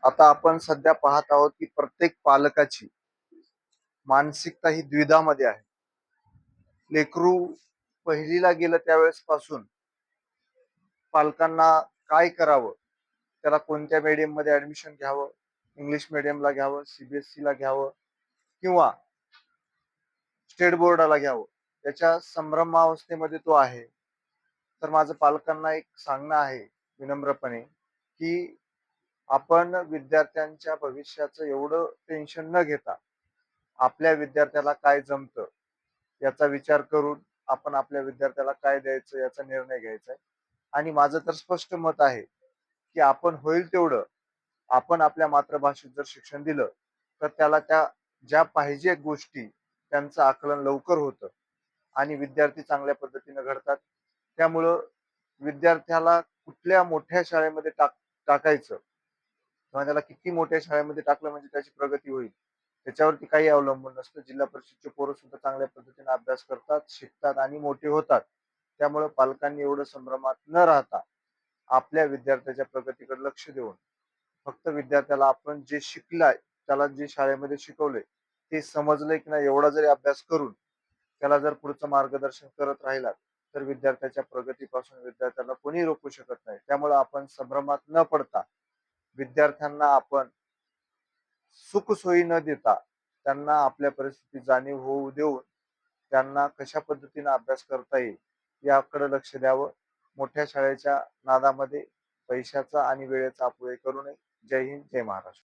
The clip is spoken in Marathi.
आता आपण सध्या पाहत आहोत की प्रत्येक पालकाची मानसिकता ही द्विधामध्ये आहे. लेकरू पहिलीला गेलं त्यावेळेस पासून पालकांना काय करावं, त्याला कोणत्या मीडियम मध्ये ऍडमिशन घ्यावं, इंग्लिश मीडियमला घ्यावं, सीबीएसई ला घ्यावं किंवा स्टेट बोर्डाला घ्यावं, त्याच्या संभ्रमावस्थेमध्ये तो आहे. तर माझं पालकांना एक सांगणं आहे विनम्रपणे, की आपण विद्यार्थ्यांच्या भविष्याचं एवढं टेन्शन न घेता आपल्या विद्यार्थ्याला काय जमतं याचा विचार करून आपण आपल्या विद्यार्थ्याला काय द्यायचं याचा निर्णय घ्यायचा आहे. आणि माझं तर स्पष्ट मत आहे की आपण होईल तेवढं आपण आपल्या मातृभाषेत जर शिक्षण दिलं तर त्याला त्या ज्या पाहिजे गोष्टी त्यांचं आकलन लवकर होतं आणि विद्यार्थी चांगल्या पद्धतीने घडतात. त्यामुळं विद्यार्थ्याला कुठल्या मोठ्या शाळेमध्ये टाकायचं किंवा त्याला किती मोठ्या शाळेमध्ये टाकलं म्हणजे त्याची प्रगती होईल त्याच्यावरती काही अवलंबून नसतं. जिल्हा परिषदचे पोरं सुद्धा चांगल्या पद्धतीने अभ्यास करतात, शिकतात आणि मोठे होतात. त्यामुळे पालकांनी एवढं संभ्रमात न राहता आपल्या विद्यार्थ्याच्या प्रगतीकडे लक्ष देऊन फक्त विद्यार्थ्याला आपण जे शिकलाय, त्याला जे शाळेमध्ये शिकवलंय ते समजलंय की नाही एवढा जरी अभ्यास करून त्याला जर पुढचं मार्गदर्शन करत राहिला तर विद्यार्थ्याच्या प्रगतीपासून विद्यार्थ्याला कोणी रोखू शकत नाही. त्यामुळे आपण संभ्रमात न पडता विद्यार्थ्यांना आपण सुखसोयी न देता त्यांना आपल्या परिस्थितीची जाणीव होऊ देऊन त्यांना कशा पद्धतीने अभ्यास करता येईल याकडे लक्ष द्यावं. मोठ्या शाळेच्या नादामध्ये पैशाचा आणि वेळेचा अपव्यय करू नये. जय हिंद, जय महाराष्ट्र.